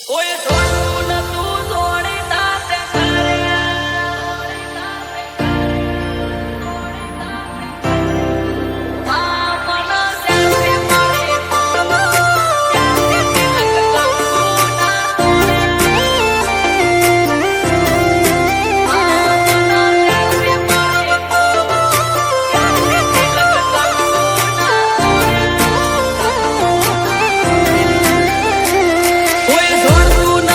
કોઈ જોડતું નતું જોડીતા તે કોઈ જોડતું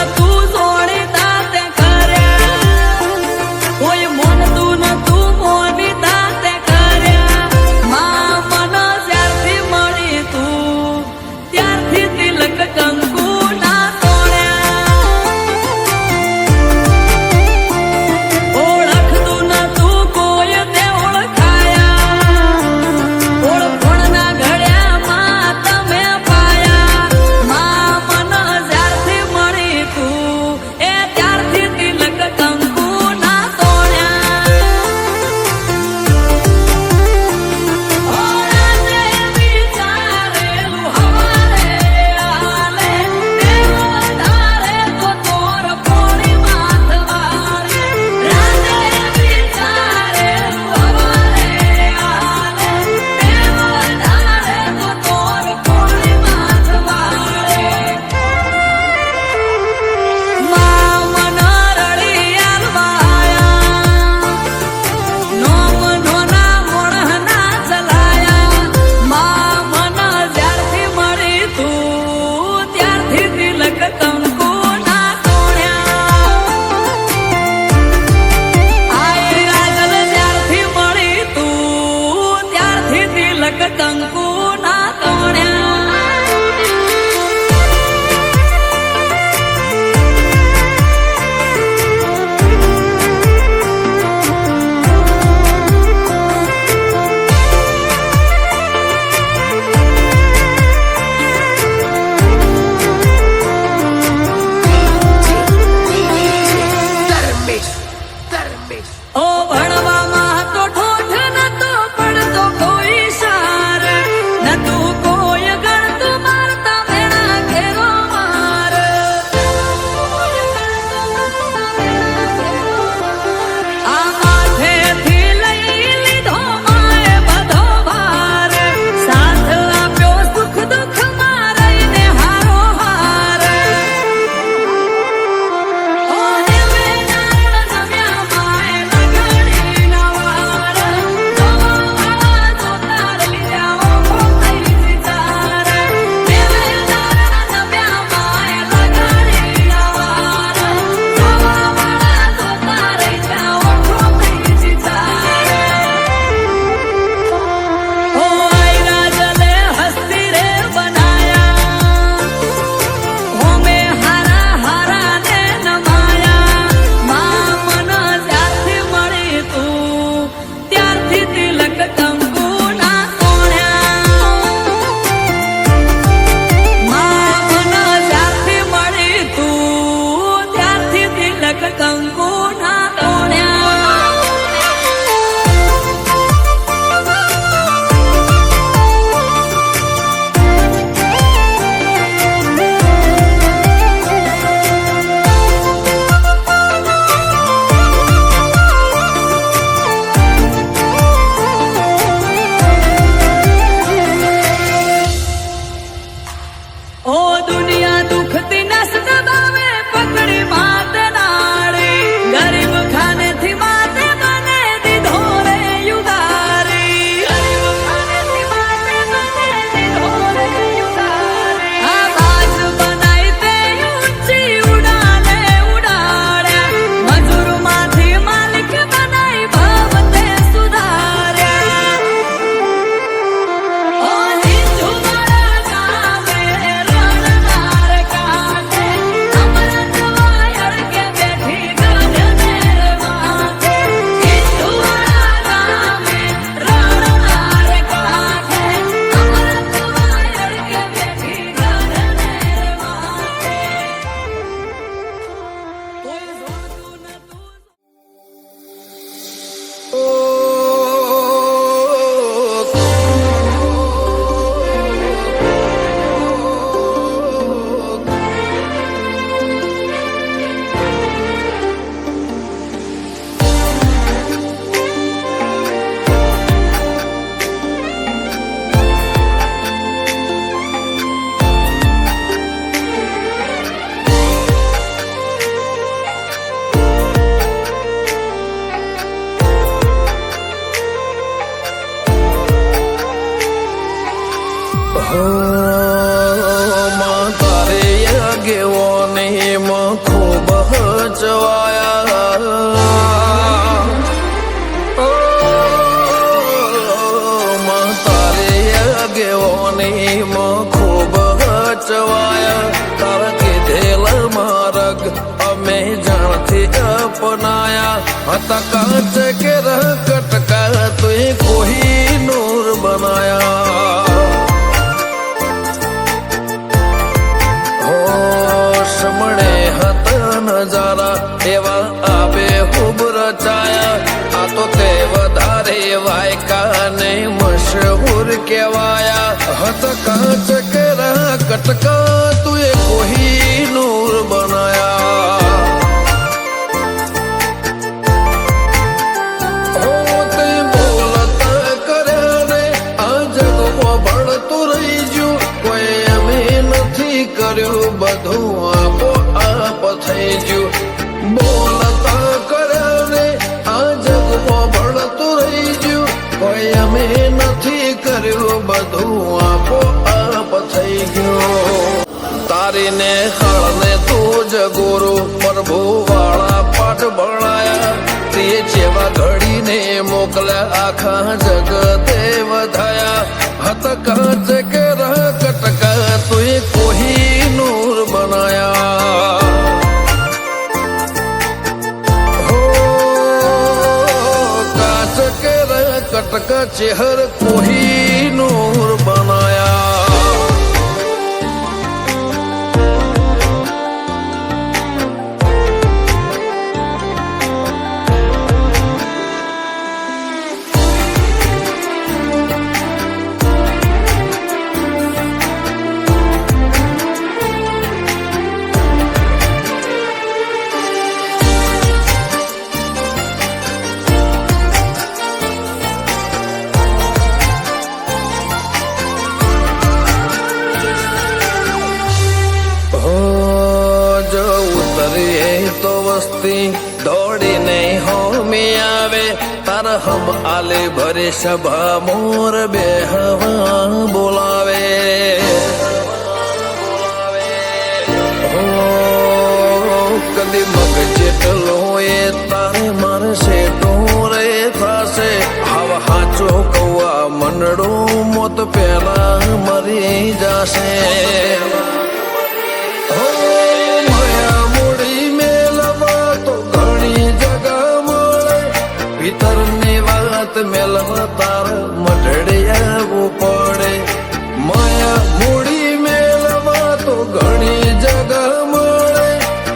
हता कांच के रह कटका तुए कोहिनूर बनाया हो समणे हत नजारा एवा आबे खूब रचाया आ तो ते वधारे वायका ने मशहूर केवाया हत कांच के रह कटका तुए कोहिनूर बनाया બધું આપો આપ થઈ ગયું બોલતા કર્યા રે આ જગમાં ભળતું રહી ગયું કોઈ અમે નથી કર્યું બધું આપો આપ થઈ ગયું તારીને હળને તું જ ગુરુ પ્રભુ વાળા પાઠ ભણાયા તે જેવા ઘડીને મોકલ્યા આખા જગતે વધાયા હત કાંચ કે રહ કટકા તુએ કોહિનૂર બનાયા હો કાંચ કે રહ કટકા ચેહર કોહિનૂર બનાયા તો વસ્તી દોડીને હોમી આવે તાર હમ આલે ભરે સભા મોર બે હવા બોલાવે હો કદી મગ જેટલો એ તારે મારે સેટો રે થશે હવા હાચો કૌવા મંડળું મોત પેલા મરી જશે ભીતરની વાત મેલવા તાર મઢડે આવવું પડે માયા મૂડી મેલવા તો ઘણી જગા મળે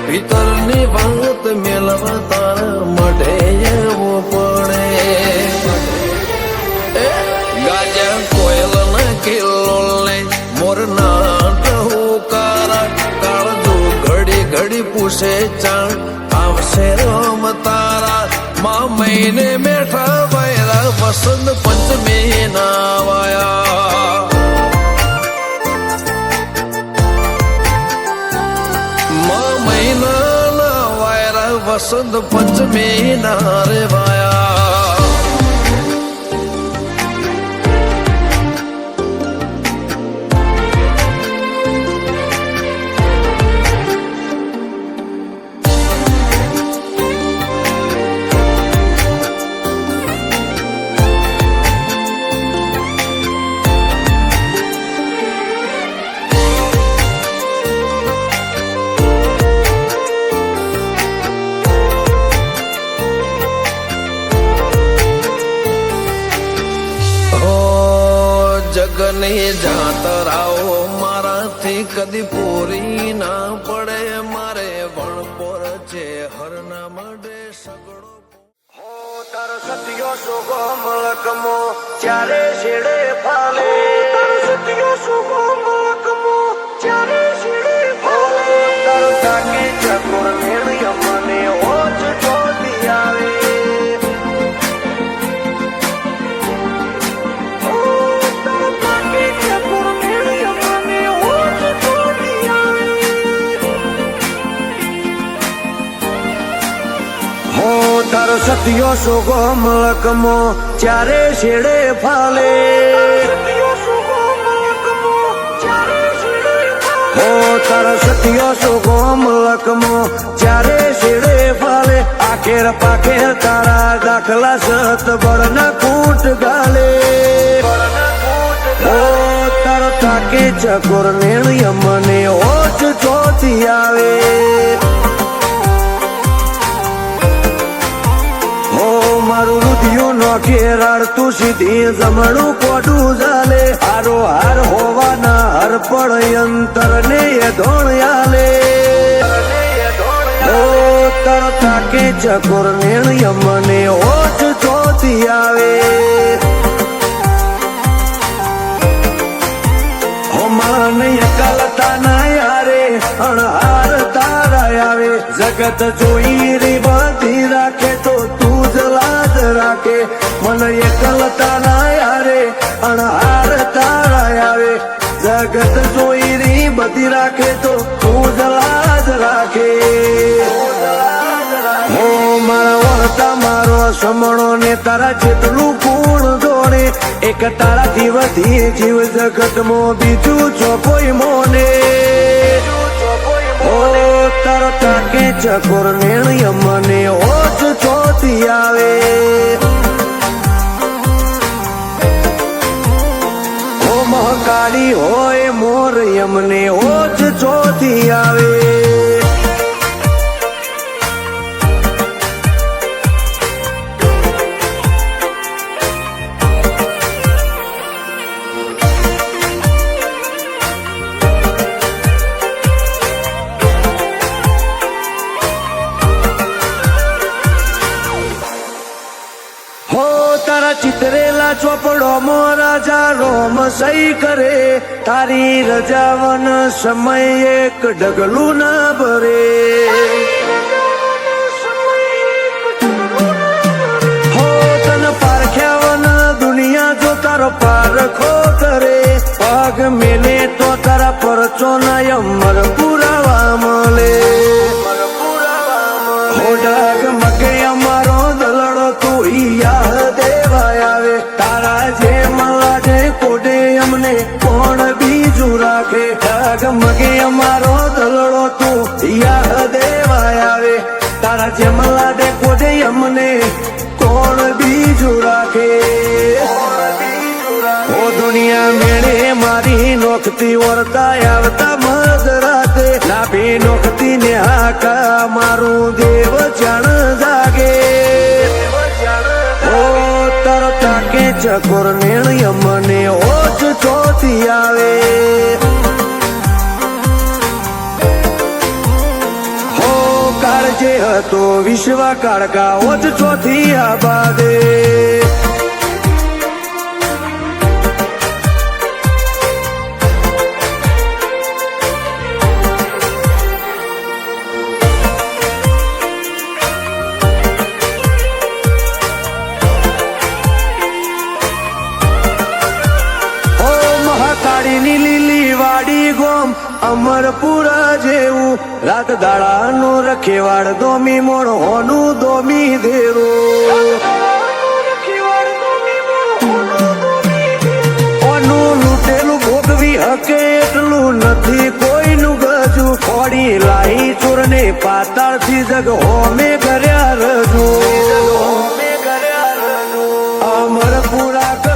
ભીતરની વાત મેલવા તાર મઢે આવવું પડે ગાજા કોયલ ના કિલ્લોલ ને મોરના ટહુકારા કાળજો ઘડી ઘડી પૂછે ચાણ આવશે રમ તારા મા મહિને મેઠા વાયરા વસંત પંચમી ના વાયા મા મહિના ના વાયરા વસંત પંચમી ના રે વાયા જગની જાતરાઓ મારાથી કદી પૂરી ના પડે મારે વણપોર છે હરના મડે સગડો હો તારો સત્યો સુગો મલકમો ચારે છેડે ફાલે તારો સત્યો સુગો મલકમો ચારે છેડે ફાલે તારો તાકે ચકોર મેળ્યો મને ઓછ ચોટી આવે તારો સત્યો સુગો મલકમો ચારે છેડે ફાલે હો તારો સત્યો સુગો મલકમો ચારે છેડે ફાલે આખેર પાખેર તારા દાખલા સત બળના કૂટ ગાલે હો તારો તાકે ચકોર નેણિય મને ઓછ ચોથી આવે નોખે રાડતું સીધી જમણું કોડું ચાલે હારો હાર હોવાના હર પણ અંતર ને એ ધોણ્યાલે ઓ તરતા કે ચકોર નેણ યમને ઓછ ચોથી આવે માન એકલતા ના યારે અણહાર તારા આવે જગત જોઈ રે બધી રાખે તો તું જ લાજ રાખે મન એકલતા ના યારે અણહાર તારા આવે જગત જોઈ રે બધી રાખે તો તું જ લાજ રાખે હો મારા વળતા મારો સમણો ને તારા જેટલું ગુણ જોડે એક તારાથી વધી જીવ જગતમાં બીજું છો કોઈ મોને ઓ તારો તાકે ચકોર નેણ યમને ઓછ ચોથી આવે ઓ મહકાળી હોય મોર યમને ઓછ ચોથી આવે ચિતરેલા ચોપડો મો રાજા રોમ સહી કરે તારી રજાવન સમય એક ડગલું ના ભરે હો તન પારખ્યાવન દુનિયા જો તારો પારખો કરે પગ મેલે તો તારા પરચો ના અમર પુરાવા મળે હો ડાગ મગે અમારો દલડો તું યા દેવાય આવે તારા જે મલાજે કોડે અમને કોણ બીજું રાખે ડાગ મગે અમારો દલડો તું યા દેવાય આવે તારા જે મલાજે કોડે અમને કોણ બીજું રાખે ઓ દુનિયા મેળે મારી નોખતી વર્તા આવતા મધ રાતે લાભી નોખતી ને હાકા મારું દેવ જાણ જાગે ઓ તારો તાકે ચકોર નેણ યમને ઓછ ચોથી આવે હો કાળજે હતો વિશ્વ કાળકા ઓછ ચોથી આબાદે અમરપુરા જેવું રાત દાડાનો રખેવાડ દોમી મોણ હોનું દોમી દેરું ઓનું લૂટેલું ભોગવી હકે એટલું નથી કોઈનું ગજુ ખોડી લાઈ ચોરને પાતાળથી જગ હોમે કર્યા રજુ અમરપુરા